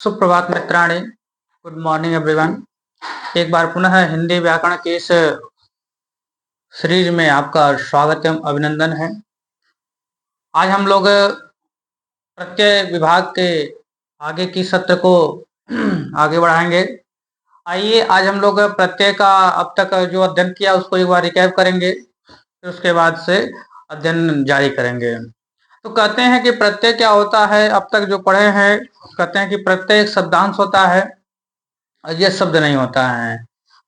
सुप्रभात मित्राणि, good morning everyone. एक बार पुनः हिंदी व्याकरण के इस सीरीज में आपका स्वागत एवं अभिनंदन है। आज हम लोग प्रत्यय विभाग के आगे की सत्र को आगे बढ़ाएंगे। आइए आज हम लोग प्रत्यय का अब तक जो अध्ययन किया उसको एक बार रिकैप करेंगे, फिर उसके बाद से अध्ययन जारी करेंगे। तो कहते हैं कि प्रत्यय क्या होता है, अब तक जो पढ़े हैं कहते हैं कि प्रत्यय एक शब्दांश होता है और यह शब्द नहीं होता है।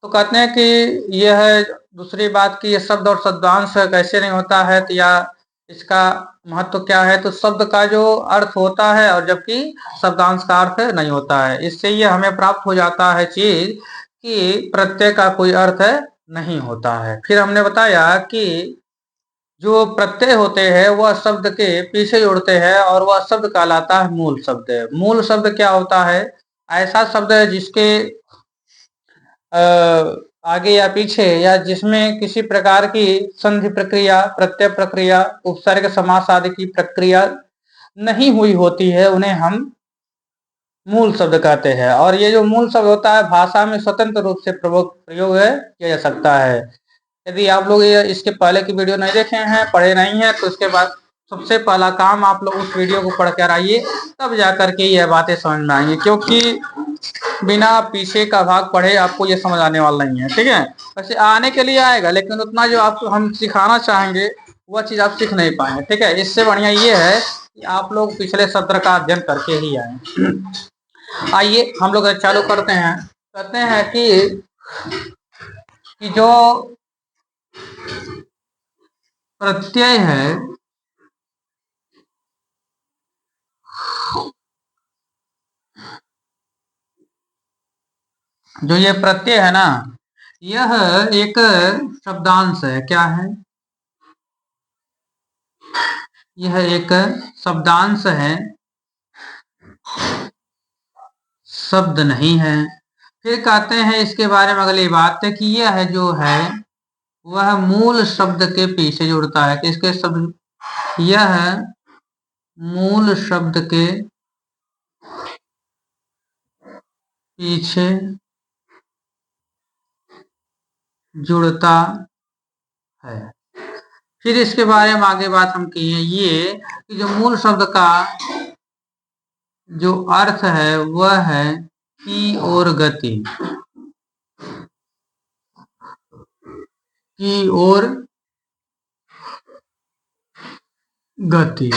तो कहते हैं कि यह है दूसरी बात कि यह शब्द और शब्दांश कैसे नहीं होता है, तो या इसका महत्व क्या है। तो शब्द का जो अर्थ होता है और जबकि शब्दांश का अर्थ नहीं होता है। इससे ये हमें प्राप्त हो जाता है चीज कि प्रत्यय का कोई अर्थ नहीं होता है। फिर हमने बताया कि जो प्रत्यय होते हैं वह शब्द के पीछे जुड़ते हैं और वह शब्द कहलाता है मूल शब्द। मूल शब्द क्या होता है? ऐसा शब्द जिसके आगे या पीछे या जिसमें किसी प्रकार की संधि प्रक्रिया, प्रत्यय प्रक्रिया, उपसर्ग, समास आदि की प्रक्रिया नहीं हुई होती है, उन्हें हम मूल शब्द कहते हैं। और ये जो मूल शब्द होता है भाषा में स्वतंत्र रूप से प्रयोग किया जा सकता है। यदि आप लोग इसके पहले की वीडियो नहीं देखे हैं, पढ़े नहीं हैं, तो इसके बाद सबसे पहला काम आप लोग उस वीडियो को पढ़ कर आइए, तब जाकर के यह बातें समझ में आएंगी। क्योंकि बिना पीछे का भाग पढ़े आपको ये समझ आने वाला नहीं है, ठीक है। वैसे आने के लिए आएगा, लेकिन उतना जो आपको हम सिखाना चाहेंगे वह चीज आप सीख नहीं पाएंगे, ठीक है। इससे बढ़िया ये है कि आप लोग पिछले सत्र का अध्ययन करके ही आए। आइए हम लोग चालू करते हैं। कहते हैं कि जो प्रत्यय है जो ये प्रत्यय है ना, यह एक शब्दांश है। क्या है? यह एक शब्दांश है, शब्द नहीं है। फिर कहते हैं इसके बारे में अगली बात है कि यह जो है वह मूल शब्द के पीछे जुड़ता है। किसके शब्द? यह मूल शब्द के पीछे जुड़ता है। फिर इसके बारे में आगे बात हम की है ये कि जो मूल शब्द का जो अर्थ है वह है की ओर गति, की ओर गति।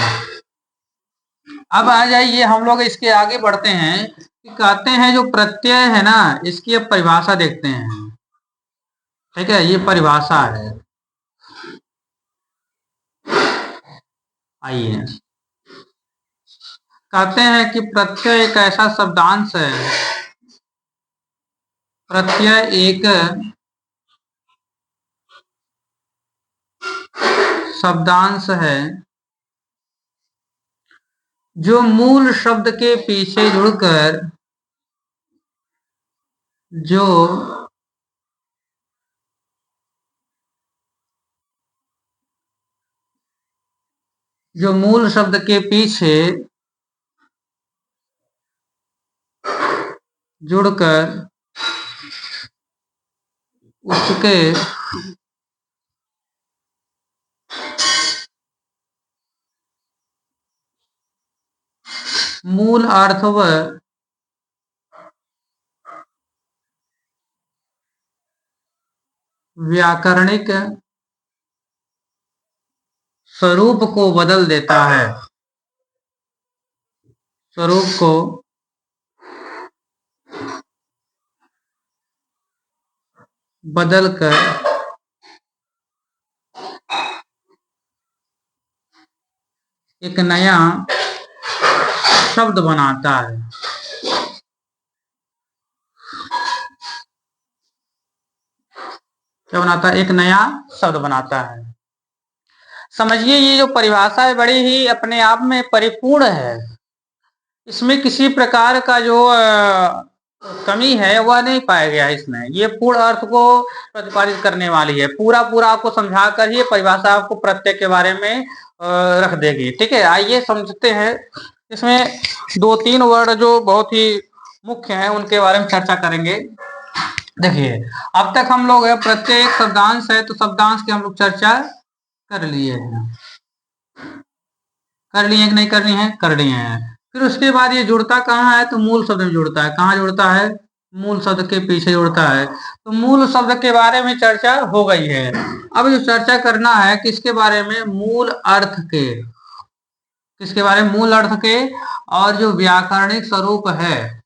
अब आ जाइए हम लोग इसके आगे बढ़ते हैं कि कहते हैं जो प्रत्यय है ना, इसकी अब परिभाषा देखते हैं, ठीक है। ये परिभाषा है, आइए। कहते हैं कि प्रत्यय एक ऐसा शब्दांश है, प्रत्यय एक शब्दांश है जो मूल शब्द के पीछे जुड़कर जो मूल शब्द के पीछे जुड़कर उसके मूल अर्थ व व्याकरणिक स्वरूप को बदल देता है, स्वरूप को बदलकर एक नया शब्द बनाता है। क्या बनाता है? एक नया शब्द बनाता है। समझिए ये जो परिभाषा है बड़ी ही अपने आप में परिपूर्ण है। इसमें किसी प्रकार का जो कमी है वह नहीं पाया गया इसमें। ये पूर्ण अर्थ को प्रतिपादित करने वाली है। पूरा आपको समझा कर ही परिभाषा आपको प्रत्यय के बारे में रख देगी, ठीक है। आइए समझते हैं इसमें 2-3 वर्ड जो बहुत ही मुख्य हैं उनके बारे में चर्चा करेंगे। देखिए, अब तक हम लोग प्रत्येक शब्दांश है तो शब्दांश की हम लोग चर्चा कर लिए हैं। कर लिए कि नहीं कर लिए हैं? कर लिए हैं। फिर उसके बाद ये जुड़ता कहाँ है? तो मूल शब्द में जुड़ता है। कहाँ जुड़ता है? मूल शब्द के पीछे जुड़ता है। तो मूल शब्द के बारे में चर्चा हो गई है। अब जो चर्चा करना है किसके बारे में? मूल अर्थ के। किसके बारे में? मूल अर्थ के। और जो व्याकरणिक स्वरूप है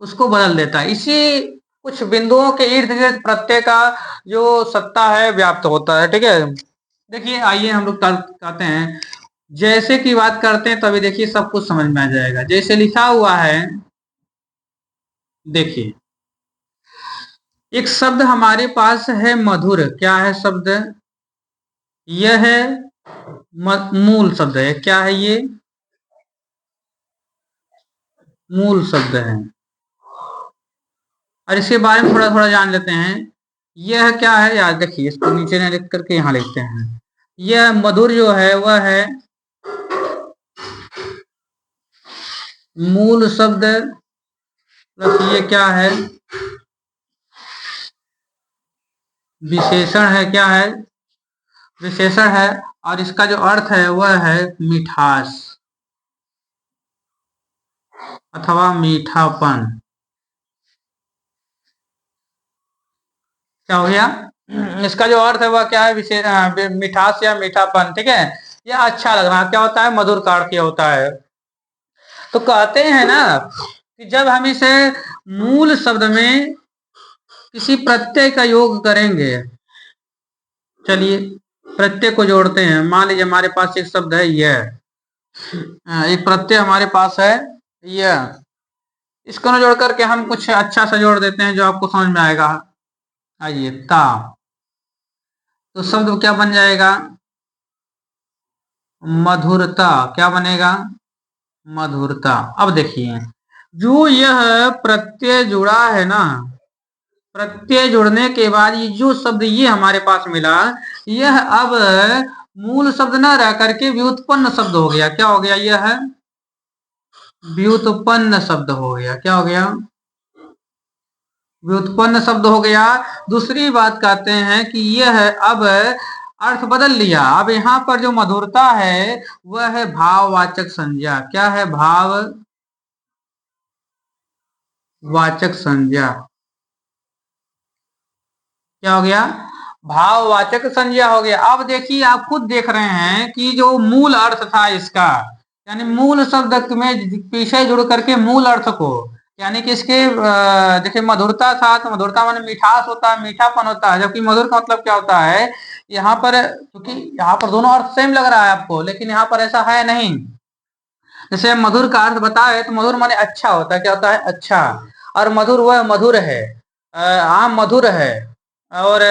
उसको बदल देता है। इसी कुछ बिंदुओं के इर्द गिर्द प्रत्यय का जो सत्ता है व्याप्त होता है। ठीक है, देखिए आइए हम लोग कहते हैं, जैसे की बात करते हैं तभी देखिए सब कुछ समझ में आ जाएगा। जैसे लिखा हुआ है, देखिए एक शब्द हमारे पास है मधुर। क्या है शब्द? यह है मूल शब्द है। क्या है ये? मूल शब्द है। और इसके बारे में थोड़ा थोड़ा जान लेते हैं। यह क्या है यार? देखिए इसको नीचे न लिख करके यहाँ लिखते हैं। यह मधुर जो है वह है मूल शब्द प्लस ये क्या है? विशेषण है। क्या है? विशेषण है। और इसका जो अर्थ है वह है मिठास अथवा मीठापन। क्या हो गया? इसका जो अर्थ है वह क्या है? विशेष मिठास या मीठापन। ठीक है, यह अच्छा लग रहा है। क्या होता है? मधुर का अर्थ होता है। तो कहते हैं ना कि जब हम इसे मूल शब्द में किसी प्रत्यय का योग करेंगे, चलिए प्रत्यय को जोड़ते हैं। मान लीजिए हमारे पास एक शब्द है यह, एक प्रत्यय हमारे पास है यह। इसको न जोड़ करके हम कुछ अच्छा सा जोड़ देते हैं जो आपको समझ में आएगा। आइए ता, तो शब्द क्या बन जाएगा? मधुरता। क्या बनेगा? मधुरता। अब देखिए जो यह प्रत्यय जुड़ा है ना, प्रत्यय जुड़ने के बाद ये जो शब्द ये हमारे पास मिला, यह अब मूल शब्द न रह करके व्युत्पन्न शब्द हो गया। क्या हो गया? यह व्युत्पन्न शब्द हो गया। क्या हो गया? व्युत्पन्न शब्द हो गया। दूसरी बात कहते हैं कि यह अब अर्थ बदल लिया। अब यहाँ पर जो मधुरता है वह है भाववाचक संज्ञा। क्या है? भाववाचक संज्ञा। क्या हो गया? भाववाचक संज्ञा हो गया। अब देखिए आप खुद देख रहे हैं कि जो मूल अर्थ था इसका, यानी मूल शब्द में पीछे जुड़ करके मूल अर्थ को, यानी कि इसके देखिए मधुरता था तो मधुरता माने मिठास होता है, मीठापन होता है। जबकि मधुर का मतलब क्या होता है? यहाँ पर क्योंकि यहाँ पर दोनों अर्थ सेम लग रहा है आपको, लेकिन यहाँ पर ऐसा है नहीं। जैसे मधुर का अर्थ बताए तो मधुर माने अच्छा होता है। क्या होता है? अच्छा। और मधुर वह मधुर है, आम मधुर है, और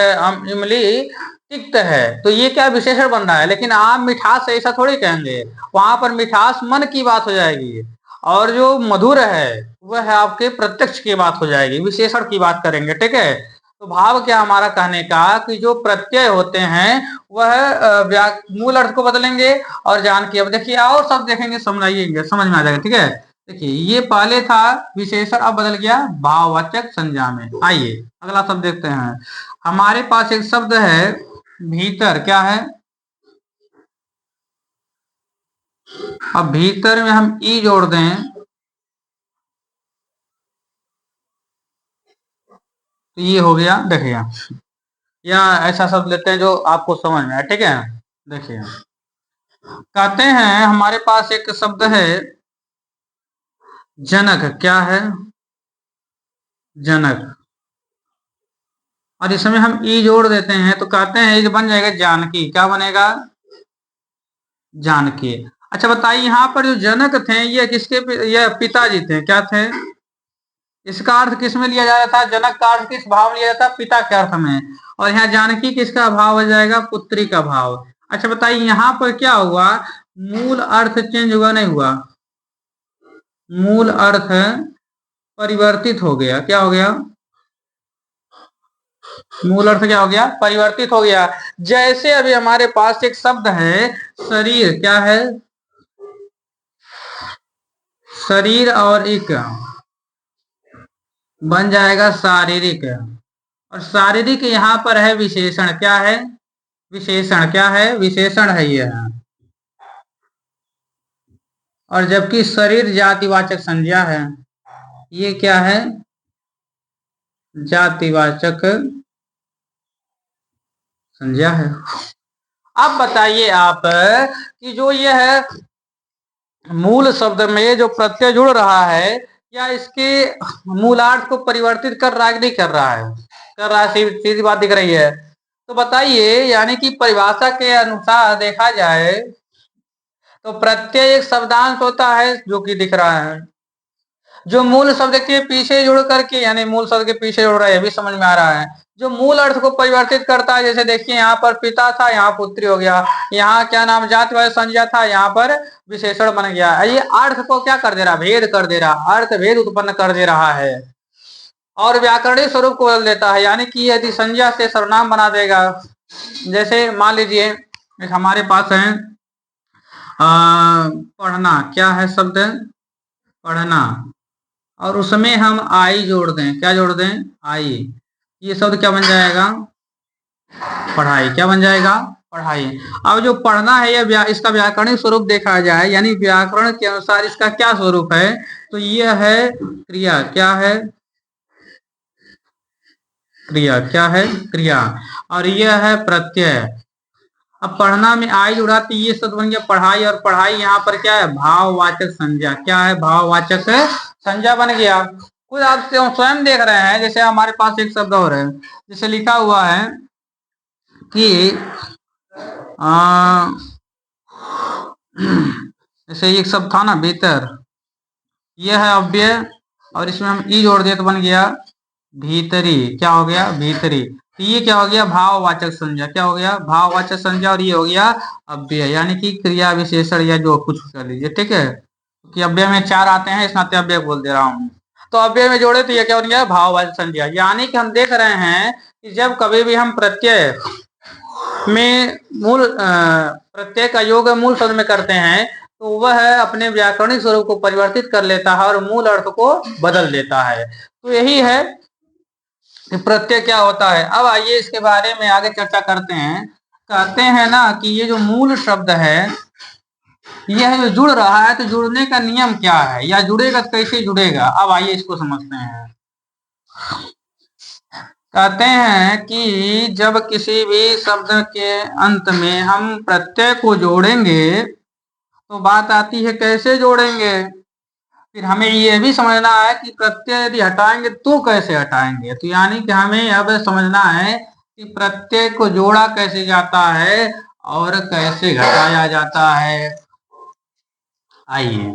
इमली तिक्त है। तो ये क्या विशेषण बन रहा है? लेकिन आम मिठास ऐसा थोड़ी कहेंगे, वहां पर मिठास मन की बात हो जाएगी। और जो मधुर है वह है आपके प्रत्यक्ष की बात हो जाएगी, विशेषण की बात करेंगे। ठीक है, तो भाव क्या हमारा कहने का कि जो प्रत्यय होते हैं वह मूल अर्थ को बदलेंगे और जान के। अब देखिए और सब देखेंगे, समझाइएंगे, समझ में आ जाएगा। ठीक है, देखिए ये पहले था विशेषण, अब बदल गया भाववाचक संज्ञा में। आइए अगला शब्द देखते हैं। हमारे पास एक शब्द है भीतर। क्या है? अब भीतर में हम ई जोड़ दें तो ये हो गया। देखिए या ऐसा शब्द लेते हैं जो आपको समझ में आए। ठीक है, देखिए कहते हैं हमारे पास एक शब्द है जनक। क्या है? जनक। और इसमें हम ई जोड़ देते हैं तो कहते हैं ये बन जाएगा जानकी। क्या बनेगा? जानकी। अच्छा बताइए यहाँ पर जो जनक थे ये किसके ये पिताजी थे। क्या थे? इसका अर्थ किस में लिया जाता था? जनक का अर्थ किस भाव में लिया जाता? पिता के अर्थ में। और यहाँ जानकी किसका भाव हो जाएगा? पुत्री का भाव। अच्छा बताइए यहाँ पर क्या हुआ? मूल अर्थ चेंज हुआ नहीं हुआ? मूल अर्थ परिवर्तित हो गया। क्या हो गया? मूल अर्थ क्या हो गया? परिवर्तित हो गया। जैसे अभी हमारे पास एक शब्द है शरीर। क्या है? शरीर और इक बन जाएगा शारीरिक। और शारीरिक यहाँ पर है विशेषण, क्या है? विशेषण, क्या है? विशेषण है ये। और जबकि शरीर जातिवाचक संज्ञा है, ये क्या है? जातिवाचक संज्ञा है। अब बताइए आप कि जो ये है मूल शब्द में जो प्रत्यय जुड़ रहा है, क्या इसके मूलार्थ को परिवर्तित कर रहा है कि नहीं कर रहा है? कर रहा है, सीधी बात दिख रही है। तो बताइए, यानी कि परिभाषा के अनुसार देखा जाए तो प्रत्यय एक शब्दांश होता है जो कि दिख रहा है, जो मूल शब्द के पीछे जुड़ करके, यानी मूल शब्द के पीछे जुड़ रहा है, ये भी समझ में आ रहा है। जो मूल अर्थ को परिवर्तित करता है, जैसे देखिए यहाँ पर पिता था, यहाँ पुत्री हो गया, यहाँ क्या नाम जाति वाले संज्ञा था, यहाँ पर विशेषण बन गया। ये अर्थ को क्या कर दे रहा? भेद कर दे रहा, अर्थ भेद उत्पन्न कर दे रहा है और व्याकरणिक स्वरूप को बदल देता है, यानी कि यदि संज्ञा से सर्वनाम बना देगा। जैसे मान लीजिए एक हमारे पास है पढ़ना, क्या है शब्द? पढ़ना, और उसमें हम आई जोड़ दें, क्या जोड़ दें? आई। ये शब्द क्या बन जाएगा? पढ़ाई। क्या बन जाएगा? पढ़ाई। अब जो पढ़ना है यह इसका व्याकरणिक स्वरूप देखा जाए, यानी व्याकरण के अनुसार इसका क्या स्वरूप है, तो यह है क्रिया। क्या है? क्रिया। क्या है? क्रिया। और यह है प्रत्यय। अब पढ़ना में आई जुड़ा तो ये शब्द बन गया पढ़ाई, और पढ़ाई यहाँ पर क्या है? भाववाचक संज्ञा। क्या है? भाववाचक संज्ञा बन गया। खुद आप स्वयं देख रहे हैं, जैसे हमारे पास एक शब्द और है, जैसे लिखा हुआ है कि जैसे एक शब्द था ना भीतर, यह है अव्यय, और इसमें हम ई जोड़ दिए तो बन गया भीतरी। क्या हो गया? भीतरी। तो ये क्या हो गया? भाववाचक संज्ञा। क्या हो गया? भाववाचक संज्ञा। और ये हो गया अव्यय, यानी कि क्रिया विशेषण या जो कुछ कर लीजिए, ठीक है। कि अव्यय में 4 आते हैं, इस नाते अव्यय बोल दे रहा हूँ। तो अव्यय में जोड़े तो ये क्या बन गया? भाववाचक संज्ञा। यानी कि हम देख रहे हैं कि जब कभी भी हम प्रत्यय में मूल प्रत्यय का योग मूल शब्द में करते हैं, तो वह अपने व्याकरणिक स्वरूप को परिवर्तित कर लेता है और मूल अर्थ को बदल देता है। तो यही है कि प्रत्यय क्या होता है। अब आइए इसके बारे में आगे चर्चा करते हैं। कहते हैं ना कि ये जो मूल शब्द है, यह जो जुड़ रहा है, तो जुड़ने का नियम क्या है, या जुड़ेगा तो कैसे जुड़ेगा? अब आइए इसको समझते हैं। कहते हैं कि जब किसी भी शब्द के अंत में हम प्रत्यय को जोड़ेंगे, तो बात आती है कैसे जोड़ेंगे। फिर हमें ये भी समझना है कि प्रत्यय यदि हटाएंगे तो कैसे हटाएंगे। तो यानी कि हमें अब समझना है कि प्रत्यय को जोड़ा कैसे जाता है और कैसे घटाया जाता है। आइए,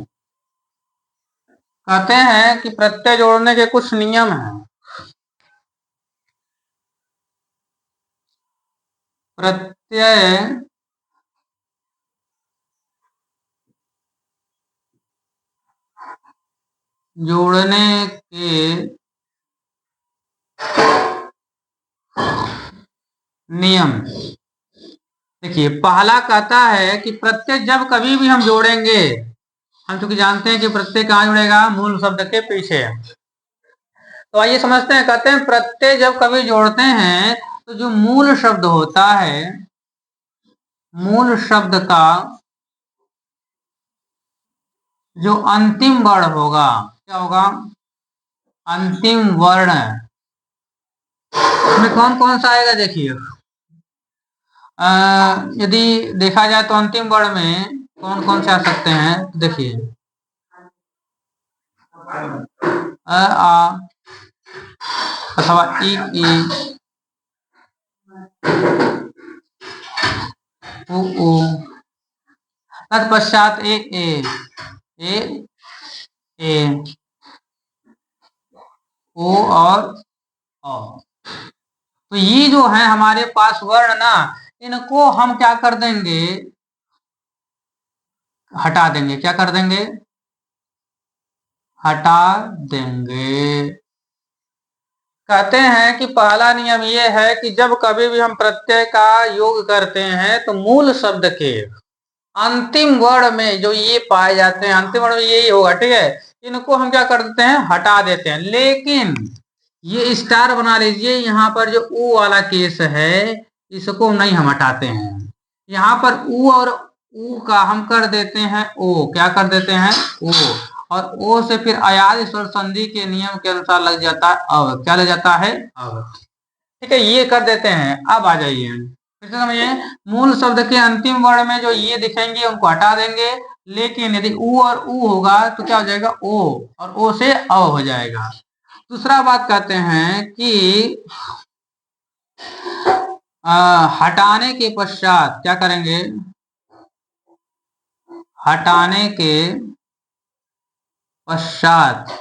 कहते हैं कि प्रत्यय जोड़ने के कुछ नियम हैं। प्रत्यय जोड़ने के नियम, देखिए पहला कहता है कि प्रत्यय जब कभी भी हम जोड़ेंगे, हम चूंकि जानते हैं कि प्रत्यय कहाँ जुड़ेगा? मूल शब्द के पीछे। तो आइए समझते हैं। कहते हैं प्रत्यय जब कभी जोड़ते हैं तो जो मूल शब्द होता है, मूल शब्द का जो अंतिम वर्ण होगा, क्या होगा? अंतिम वर्ण। इसमें कौन कौन सा आएगा? देखिए यदि देखा जाए तो अंतिम वर्ण में कौन कौन से आ सकते हैं, देखिए अ आ अथवा ई उ तत्पश्चात ए ए ओ और औ। तो ये जो है हमारे पास वर्ण ना, इनको हम क्या कर देंगे? हटा देंगे। क्या कर देंगे? हटा देंगे। कहते हैं कि पहला नियम यह है कि जब कभी भी हम प्रत्यय का योग करते हैं तो मूल शब्द के अंतिम वर्ण में जो ये पाए जाते हैं, अंतिम वर्ण में यही होगा, ठीक है। इनको हम क्या कर देते हैं, हटा देते हैं। लेकिन ये स्टार बना लीजिए, यहाँ पर जो ऊ वाला केस है इसको नहीं हम हटाते हैं। यहाँ पर ऊ और ऊ का हम कर देते हैं ओ, क्या कर देते हैं ओ, और ओ से फिर अयाद स्वर संधि के नियम के अनुसार लग जाता है अब, क्या लग जाता है अब, ठीक है। ये कर देते हैं। अब आ जाइए फिर से समझिए, मूल शब्द के अंतिम वर्ण में जो ये दिखेंगे उनको हटा देंगे। लेकिन यदि ऊ और ऊ होगा तो क्या हो जाएगा ओ, और ओ से अ हो जाएगा। दूसरा बात कहते हैं कि हटाने के पश्चात क्या करेंगे, हटाने के पश्चात,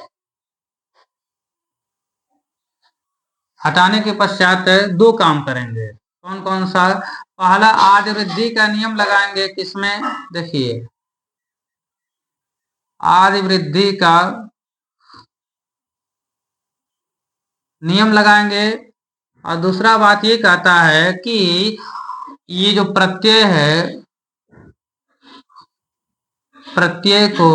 हटाने के पश्चात दो काम करेंगे। कौन कौन सा, पहला आदि वृद्धि का नियम लगाएंगे। किसमें, देखिए आदि वृद्धि का नियम लगाएंगे। और दूसरा बात ये कहता है कि ये जो प्रत्यय है, प्रत्यय को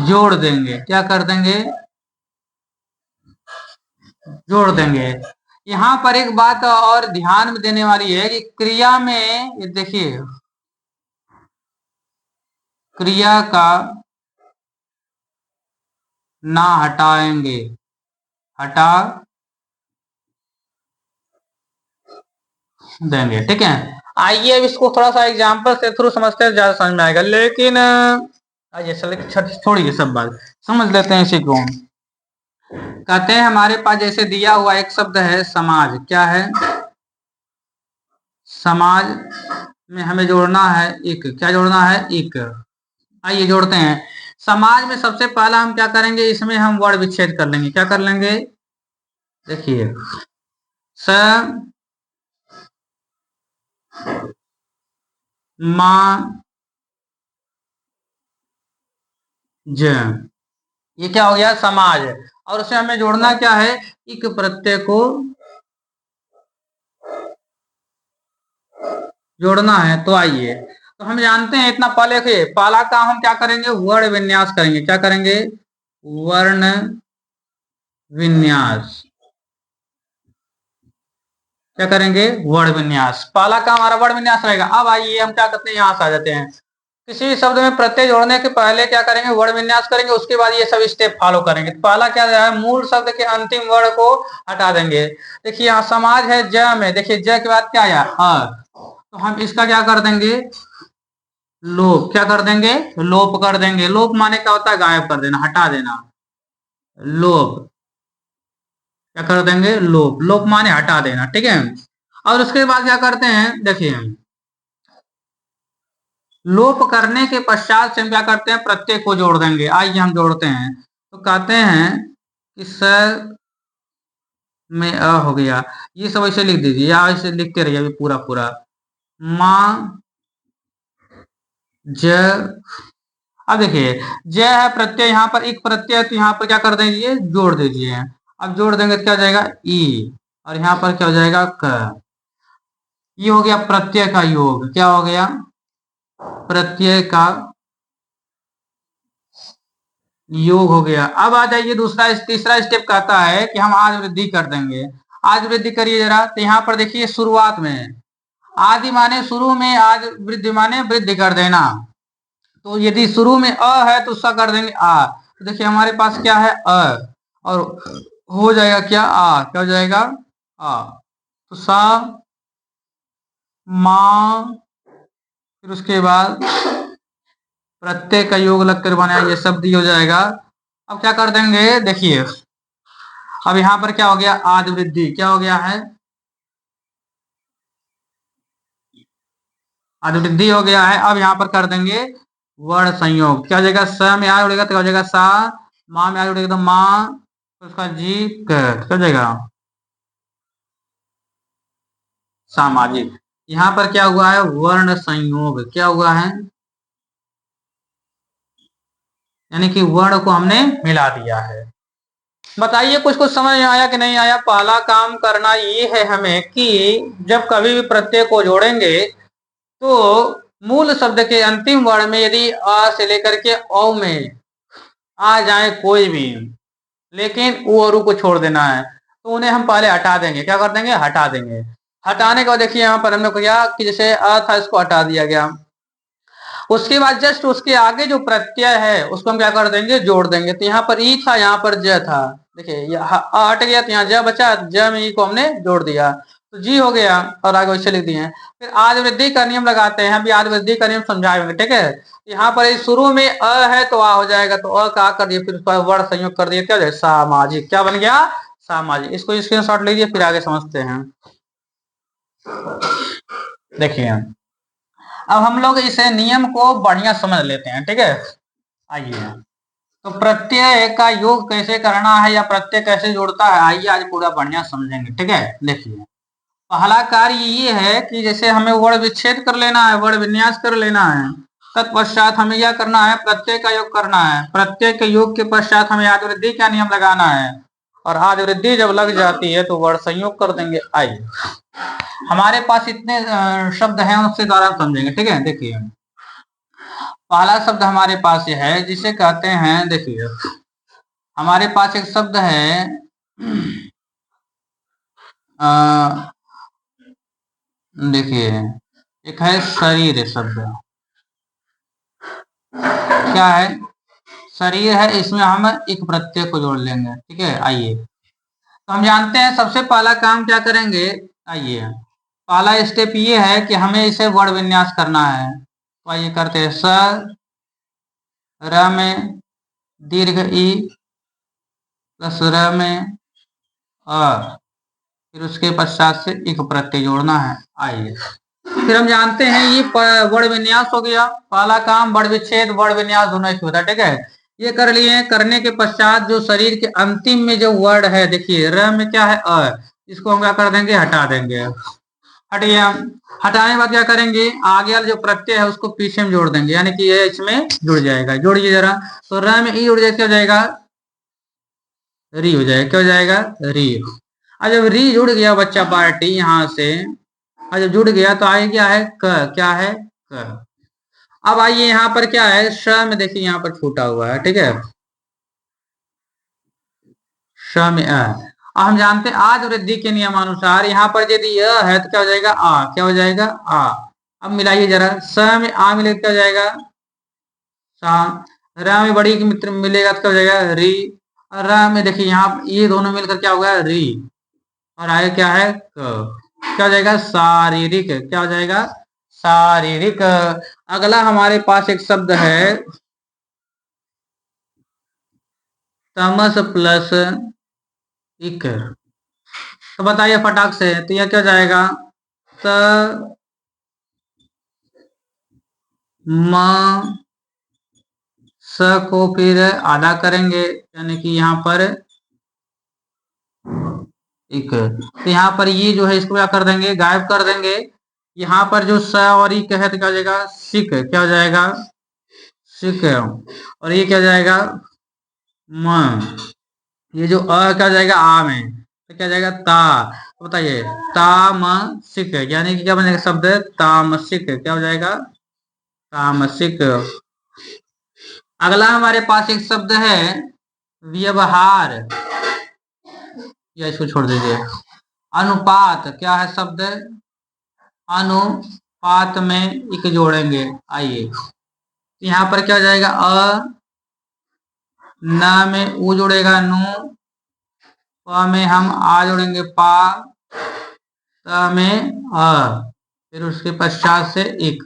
जोड़ देंगे। क्या कर देंगे, जोड़ देंगे। यहाँ पर एक बात और ध्यान में देने वाली है कि क्रिया में, ये देखिए क्रिया का ना हटाएंगे, हटा देंगे, ठीक है। आइए अब इसको थोड़ा सा एग्जाम्पल के थ्रू समझते हैं, ज्यादा समझ में आएगा। लेकिन आइए छोड़िए सब बात, समझ लेते हैं इसी को। कहते हैं हमारे पास जैसे दिया हुआ एक शब्द है समाज, क्या है, समाज में हमें जोड़ना है एक, क्या जोड़ना है एक। आइए जोड़ते हैं। समाज में सबसे पहला हम क्या करेंगे, इसमें हम वर्ण विच्छेद कर लेंगे। क्या कर लेंगे, देखिए स मा ज, ये क्या हो गया समाज। और उसे हमें जोड़ना क्या है, इक प्रत्यय को जोड़ना है। तो आइए, तो हम जानते हैं इतना, पहले के पहला काम हम क्या करेंगे, वर्ण विन्यास करेंगे। क्या करेंगे, वर्ण विन्यास। क्या करेंगे, वर्ण विन्यास। पहला काम हमारा वर्ण विन्यास रहेगा। अब आइए हम क्या करते हैं, यहां से आ जाते हैं। किसी भी शब्द में प्रत्यय जोड़ने के पहले क्या करेंगे, वर्ण विन्यास करेंगे, उसके बाद ये सब स्टेप फॉलो करेंगे। तो पहला क्या है, मूल शब्द के अंतिम वर्ण को हटा देंगे। देखिए यहाँ समाज है ज में, देखिए ज के बाद क्या आया अ, तो हम इसका क्या कर देंगे, लोप। क्या कर देंगे, लोप कर देंगे। लोप माने क्या होता है, गायब कर देना, हटा देना, लोप। क्या कर देंगे, लोप। लोप माने हटा देना, ठीक है। और उसके बाद क्या करते हैं, देखिए लोप करने के पश्चात से हम क्या करते हैं, प्रत्यय को जोड़ देंगे। आइए हम जोड़ते हैं। तो कहते हैं कि स में अ हो गया, ये सब ऐसे लिख दीजिए या ऐसे लिखते रहिए अभी पूरा पूरा। माँ ज, अब देखिए ज है प्रत्यय, यहाँ पर एक प्रत्यय है, तो यहाँ पर क्या कर दीजिए, जोड़ दीजिए। अब जोड़ देंगे तो क्या हो जाएगा ई, और यहाँ पर क्या हो जाएगा क। ये हो गया प्रत्यय का योग। क्या हो गया, प्रत्यय का योग हो गया। अब आ जाइए दूसरा, तीसरा स्टेप कहता है कि हम आज वृद्धि कर देंगे। आज वृद्धि करिए जरा। तो यहाँ पर देखिए शुरुआत में, आदि माने शुरू में, आज वृद्धि माने वृद्धि कर देना। तो यदि शुरू में अ है तो उसका कर देंगे आ। तो देखिए हमारे पास क्या है अ, और हो जाएगा क्या आ, क्या हो जाएगा आ। तो सा मा, फिर उसके बाद प्रत्यय का योग लगकर बना, ये शब्द हो जाएगा। अब क्या कर देंगे, देखिए अब यहाँ पर क्या हो गया, आदि वृद्धि। क्या हो गया है, आदि वृद्धि हो गया है। अब यहाँ पर कर देंगे वर्ण संयोग। क्या हो जाएगा, स में आ उड़ेगा तो क्या हो जाएगा सा, माँ में आ उड़ेगा तो माँ, तो उसका जी क, क्या हो जाएगा सामाजिक। यहाँ पर क्या हुआ है, वर्ण संयोग। क्या हुआ है, यानी कि वर्ण को हमने मिला दिया है। बताइए कुछ कुछ समझ में आया कि नहीं आया। पहला काम करना ये है हमें कि जब कभी भी प्रत्यय को जोड़ेंगे तो मूल शब्द के अंतिम वर्ण में यदि अ से लेकर के औ में आ जाए कोई भी, लेकिन उ और उ को छोड़ देना है, तो उन्हें हम पहले हटा देंगे। क्या कर देंगे? हटा देंगे। हटाने के बाद देखिए यहाँ पर हमने किया कि जैसे अ था, इसको हटा दिया गया। उसके बाद जस्ट उसके आगे जो प्रत्यय है उसको हम क्या कर देंगे? जोड़ देंगे। तो यहाँ पर ई था, यहाँ पर ज था। देखिए हट गया तो यहाँ ज बचा, ज में ई को हमने जोड़ दिया तो जी हो गया, और आगे वैसे लिख दिए हैं। फिर आज वृद्धि का नियम लगाते हैं। अभी आज वृद्धि का नियम समझाएंगे, ठीक है। यहाँ पर शुरू में अ है तो आ हो जाएगा, तो अ का आ कर दिए, फिर उस पर वर्ण संयोग कर दिए, क्या हो जाए? सामाजिक। क्या बन गया? सामाजिक। इसको स्क्रीनशॉट लीजिए, फिर आगे समझते हैं। देखिए अब हम लोग इस नियम को बढ़िया समझ लेते हैं, ठीक है। आइए, तो प्रत्यय का योग कैसे करना है या प्रत्यय कैसे जोड़ता है, आइए आज पूरा बढ़िया समझेंगे, ठीक है। देखिए पहला कार्य ये है कि जैसे हमें वर्ण विच्छेद कर लेना है, वर्ण विन्यास कर लेना है, तत्पश्चात हमें यह करना है, प्रत्यय का योग करना है। प्रत्यय के योग के पश्चात हमें आदि वृद्धि का नियम लगाना है, और आदि वृद्धि जब लग जाती है तो वर्ण संयोग कर देंगे। आइए हमारे पास इतने शब्द हैं, उससे द्वारा समझेंगे, ठीक है। देखिए पहला शब्द हमारे पास ये है जिसे कहते हैं, देखिए हमारे पास एक शब्द है देखिए एक है शरीर शब्द। क्या है? शरीर है, इसमें हम एक प्रत्यय को जोड़ लेंगे, ठीक है। आइए तो हम जानते हैं सबसे पहला काम क्या करेंगे। आइए पहला स्टेप ये है कि हमें इसे वर्ण विन्यास करना है। तो आइए करते हैं। स र में दीर्घ ई प्लस र में अ, फिर उसके पश्चात से एक प्रत्यय जोड़ना है। आइए फिर हम जानते हैं ये वर्ण विन्यास हो गया। पहला काम वर्ण विच्छेद वर्ण विन्यास दोनों एक होता है, ठीक है। ये कर लिए। करने के पश्चात जो शरीर के अंतिम में जो वर्ण है, देखिए र में क्या है? अ। इसको हम क्या कर देंगे? हटा देंगे। हट गया। हटाने के बाद क्या करेंगे? आगे वाला जो प्रत्यय है उसको पीछे में जोड़ देंगे, यानी कि ये इसमें जुड़ जाएगा। जोड़िए जरा। तो र में ई उड़ जाए, क्या हो जाएगा? री हो जाएगा। क्या हो जाएगा? री। अब जब री जुड़ गया बच्चा पार्टी यहां से, और जब जुड़ गया तो आगे क्या है? क। क्या है? क। अब आइए यहाँ पर क्या है? श में देखिए यहाँ पर छूटा हुआ है, ठीक है। श में अ। अब हम जानते हैं आज वृद्धि के नियमानुसार यहाँ पर यदि अ है तो क्या हो जाएगा? आ। क्या हो जाएगा? आ। अब मिलाइए जरा। स में आ मिले क्या हो जाएगा? सा। र में बड़ी मित्र मिलेगा तो क्या हो जाएगा? री। और र में देखिए यहाँ ये दोनों मिलकर क्या होगा? री। और आगे क्या है? क। क्या हो जाएगा? शारीरिक। क्या हो जाएगा? शारीरिक। अगला हमारे पास एक शब्द है तमस प्लस इक। तो बताइए फटाक से, तो यह क्या हो जाएगा? त म स को फिर आधा करेंगे, यानी कि यहाँ पर इक। तो यहाँ पर ये जो है इसको क्या कर देंगे? गायब कर देंगे। यहाँ पर जो स और इक है तो क्या हो जाएगा? सिक। क्या हो जाएगा? सिक। और ये क्या हो जाएगा? म। ये जो अ क्या हो जाएगा? आ में। तो क्या हो जाएगा? ता। तो बताइए तामसिक, यानी कि क्या बनेगा शब्द? तामसिक। क्या हो जाएगा? तामसिक। अगला हमारे पास एक शब्द है व्यवहार, या इसको छोड़ दीजिए। अनुपात। क्या है शब्द? अनुपात में इक जोड़ेंगे। आइए यहाँ पर क्या हो जाएगा? अ। न में उ जोड़ेगा नु। प में हम आ जोड़ेंगे पा। त में अ। फिर उसके पश्चात से इक।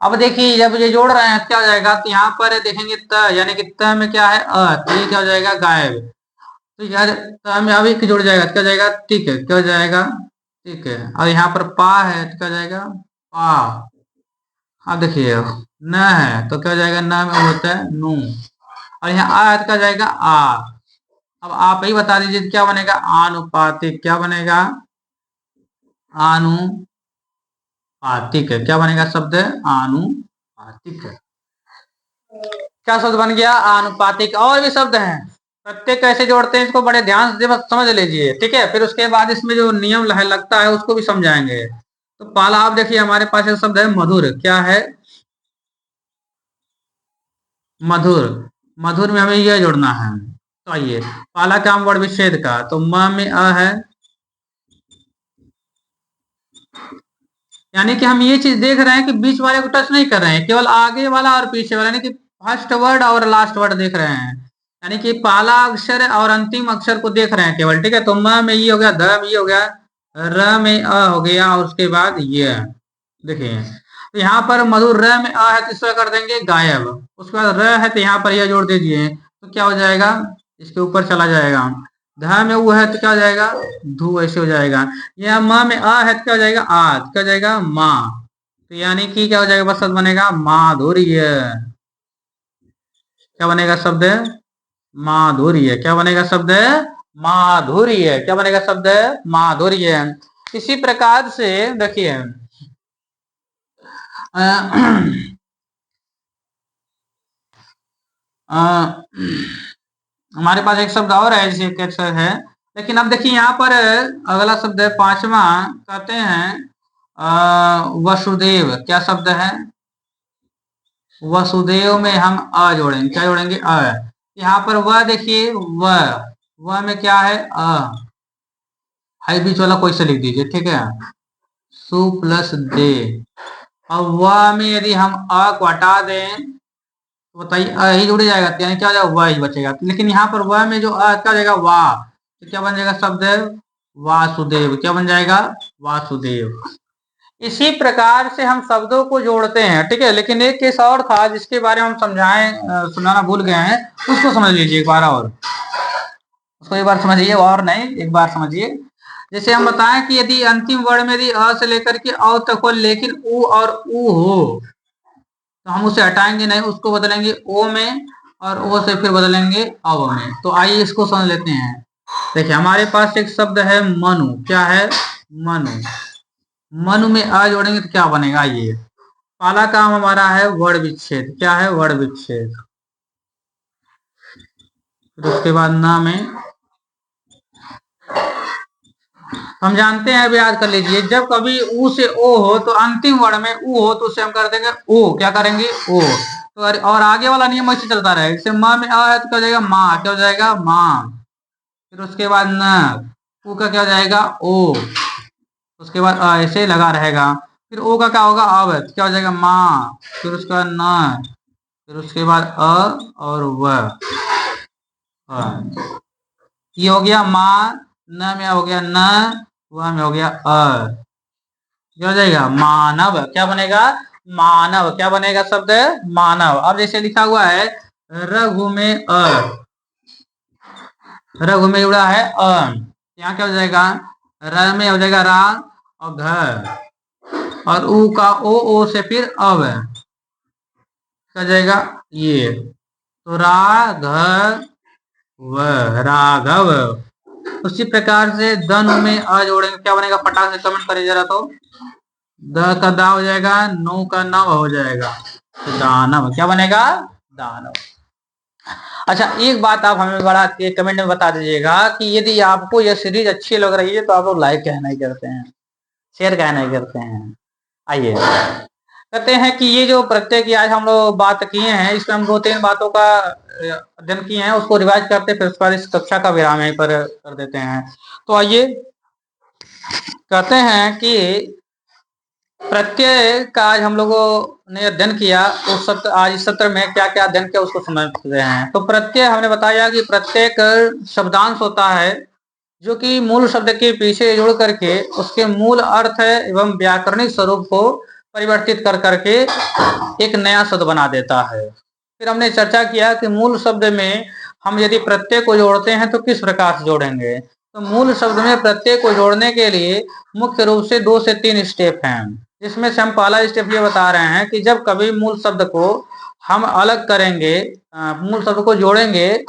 अब देखिए जब ये जोड़ रहे हैं क्या हो जाएगा? तो यहाँ पर देखेंगे त, यानी कि त में क्या है? अ। तो ये क्या हो जाएगा? गायब। तो यार त में अब एक जुड़ जाएगा तो क्या हो जाएगा? टिक। क्या हो जाएगा? ठीक है। और यहाँ पर पा है तो क्या हो जाएगा? पा। अब देखिए न है तो क्या हो जाएगा? न में होता है नू। और यहाँ आ है तो क्या हो जाएगा? आ। अब आप ही बता दीजिए क्या बनेगा? आनुपातिक। क्या बनेगा? आनुपातिक। क्या बनेगा शब्द? आनुपातिक। क्या शब्द बन गया? आनुपातिक। और भी शब्द हैं, प्रत्यय कैसे जोड़ते हैं इसको बड़े ध्यान से बस समझ लीजिए, ठीक है। फिर उसके बाद इसमें जो नियम लगता है उसको भी समझाएंगे। तो पहला आप देखिए हमारे पास एक शब्द है मधुर, क्या है? मधुर। मधुर में हमें यह जोड़ना है। तो आइए पहला काम वर्ड विच्छेद का, तो म में अ है, यानी कि हम ये चीज देख रहे हैं कि बीच वाले को टच नहीं कर रहे हैं, केवल आगे वाला और पीछे वाला, यानी कि फर्स्ट वर्ड और लास्ट वर्ड देख रहे हैं, यानी कि पहला अक्षर और अंतिम अक्षर को देख रहे हैं केवल। ठीक है, तो म में ये हो गया, ध में ये हो गया, र में अ हो गया, और उसके बाद ये देखिए। तो यहाँ पर मधुर र में अ है तो इसका कर देंगे गायब, उसके बाद र है तो यहाँ पर यह जोड़ दीजिए, तो क्या हो जाएगा, इसके ऊपर चला जाएगा। ध में वो है तो क्या हो जाएगा, धू, ऐसे हो जाएगा। यहाँ म में अ है तो क्या हो जाएगा, आ, तो क्या हो जाएगा, माँ। तो यानी कि क्या हो जाएगा, बस शब्द बनेगा माधुर्य। क्या बनेगा शब्द, माधुर्य। क्या बनेगा शब्द, माधुर्य। क्या बनेगा शब्द, माधुर्य। इसी प्रकार से देखिए हमारे पास एक शब्द और है जिसे कैसे है, लेकिन अब देखिए यहाँ पर अगला शब्द है पांचवा, कहते हैं वसुदेव। क्या शब्द है, वसुदेव में हम अ जोड़ेंगे, क्या जोड़ेंगे, अ। यहाँ पर वह देखिए, वह में क्या है, अ है, बीच वाला कोई से लिख दीजिए, ठीक है, सु प्लस दे। अब वह में यदि हम अ को हटा दें तो बताइए अ ही जुड़ जाएगा, यानी क्या हो जाएगा, वह ही बचेगा। लेकिन यहाँ पर वह में जो अ क्या हो जाएगा, वाह, तो क्या बन जाएगा शब्द, वासुदेव। क्या बन जाएगा, वासुदेव। इसी प्रकार से हम शब्दों को जोड़ते हैं, ठीक है। लेकिन एक केस और था जिसके बारे में हम सुनाना भूल गए हैं, उसको समझ लीजिए एक बार, और उसको एक बार समझिए, और नहीं एक बार समझिए। जैसे हम बताएं कि यदि अंतिम वर्ण में यदि अ से लेकर के औ तक हो, लेकिन उ और उ हो, तो हम उसे हटाएंगे नहीं, उसको बदलेंगे ओ में, और ओ से फिर बदलेंगे अव में। तो आइए इसको समझ लेते हैं। देखिए हमारे पास एक शब्द है मनु। क्या है, मनु। मनु में आ जोड़ेंगे तो क्या बनेगा, ये पहला काम हमारा है वर्ण विच्छेद। क्या है, वर्ण विच्छेद। फिर उसके बाद ना में हम जानते हैं, अभी याद कर लीजिए, जब कभी ऊ से ओ हो तो अंतिम वर्ण में ऊ हो तो उसे हम कर देंगे ओ। क्या करेंगे, ओ। तो और आगे वाला नियम ऐसे चलता रहेगा। जैसे माँ में आ है तो क्या हो जाएगा, माँ। क्या हो जाएगा, माँ। फिर उसके बाद न, ऊ का क्या हो जाएगा, ओ। उसके बाद ऐसे लगा रहेगा। फिर ओ का क्या होगा, अब तो क्या हो जाएगा, माँ। फिर उसके बाद न, फिर उसके बाद अ और व। ये हो गया माँ, न में हो गया न, व में हो गया अ। क्या हो जाएगा, मानव। क्या बनेगा, मानव। क्या बनेगा शब्द, मानव। अब जैसे लिखा हुआ है रघु में अ, रघु में जुड़ा है अ, यहाँ क्या हो जाएगा, र में हो जाएगा रा और घ, और ऊ का ओ से फिर अब क्या जाएगा, ये। तो राघव। उसी प्रकार से धनु में अ जोड़ेंगे, क्या बनेगा, फटाक से कमेंट करिए जरा। तो द का दा हो जाएगा, नो का नव हो जाएगा, तो दानव। क्या बनेगा, दानव। अच्छा एक बात आप हमें बड़ा एक कमेंट में बता दीजिएगा कि यदि आपको यह सीरीज अच्छी लग रही है तो आप लोग लाइक क्या नहीं करते हैं, शेयर क्या नहीं करते हैं। आइए कहते हैं कि ये जो प्रत्यय की आज हम लोग बात किए हैं, इसमें हम 2-3 बातों का अध्ययन किए हैं, उसको रिवाइज करते फिर उसके बाद इस कक्षा का विराम यहीं पर कर देते हैं। तो आइए कहते हैं कि प्रत्यय का आज हम लोगों ने अध्ययन किया, उस सत्र आज इस सत्र में क्या क्या अध्ययन किया उसको समझ रहे हैं। तो प्रत्यय हमने बताया कि प्रत्येक शब्दांश होता है जो कि मूल शब्द के पीछे जुड़ करके उसके मूल अर्थ एवं व्याकरणिक स्वरूप को परिवर्तित कर करके एक नया शब्द बना देता है। फिर हमने चर्चा किया कि मूल शब्द में हम यदि प्रत्यय को जोड़ते हैं तो किस प्रकार से जोड़ेंगे। तो मूल शब्द में प्रत्यय को जोड़ने के लिए मुख्य रूप से 2 से 3 स्टेप हैं, जिसमें से हम पहला स्टेप ये बता रहे हैं कि जब कभी मूल शब्द को हम अलग करेंगे, मूल शब्द को जोड़ेंगे,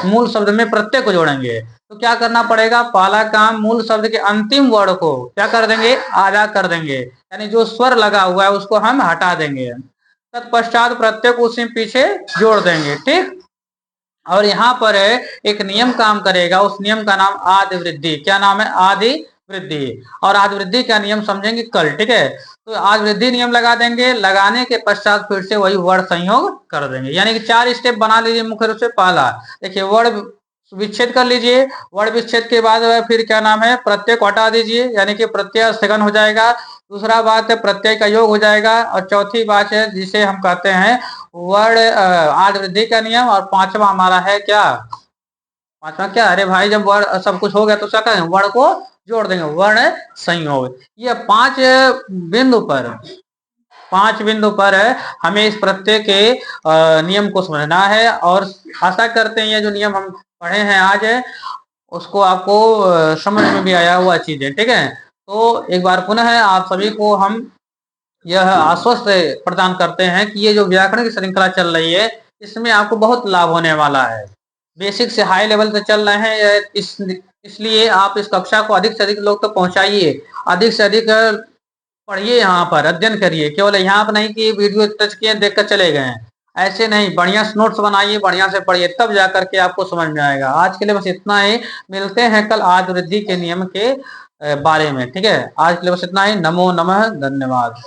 मूल शब्द में प्रत्यय को जोड़ेंगे, तो क्या करना पड़ेगा, पहला काम मूल शब्द के अंतिम वर्ण को क्या कर देंगे, आधा कर देंगे, यानी जो स्वर लगा हुआ है उसको हम हटा देंगे। तत्पश्चात प्रत्यय को उसी पीछे जोड़ देंगे, ठीक। और यहाँ पर एक नियम काम करेगा, उस नियम का नाम आदि वृद्धि। क्या नाम है, आदि वृद्धि, और आज वृद्धि का नियम समझेंगे कल, ठीक है। तो आज वृद्धि नियम लगा देंगे, लगाने के पश्चात फिर से वही वर्ण संयोग कर देंगे, यानी कि 4 स्टेप बना लीजिए मुख्य रूप से। पहला देखिए वर्ण विच्छेद कर लीजिए, वर्ण विच्छेद के बाद फिर क्या नाम है, प्रत्यय को हटा दीजिए, यानी कि प्रत्यय स्थगन हो जाएगा। दूसरा बात है प्रत्यय का योग हो जाएगा, और चौथी बात है जिसे हम कहते हैं वर्ण आद वृद्धि का नियम, और पांचवा हमारा है क्या, पांचवा क्या, अरे भाई जब वर्ण सब कुछ हो गया तो क्या करेंगे, वर्ण को जोड़ देंगे, वर्ण संयोग। ये 5 बिंदु पर, 5 बिंदु पर हमें इस प्रत्यय के नियम को समझना है, और आशा करते हैं ये जो नियम हम पढ़े हैं आज उसको आपको समझ में भी आया हुआ चीज है, ठीक है। तो एक बार पुनः आप सभी को हम यह आश्वस्त प्रदान करते हैं कि ये जो व्याकरण की श्रृंखला चल रही है इसमें आपको बहुत लाभ होने वाला है। बेसिक से हाई लेवल तक चल रहे हैं, इसलिए आप इस कक्षा को अधिक से अधिक लोग तक पहुंचाइए, अधिक से अधिक पढ़िए, यहाँ पर अध्ययन करिए, केवल यहाँ पर नहीं कि वीडियो टच किए देख कर चले गए, ऐसे नहीं, बढ़िया नोट्स बनाइए, बढ़िया से पढ़िए, तब जा करके आपको समझ में आएगा। आज के लिए बस इतना ही, मिलते हैं कल आज वृद्धि के नियम के बारे में, ठीक है। आज के लिए बस इतना ही। नमो नमः, धन्यवाद।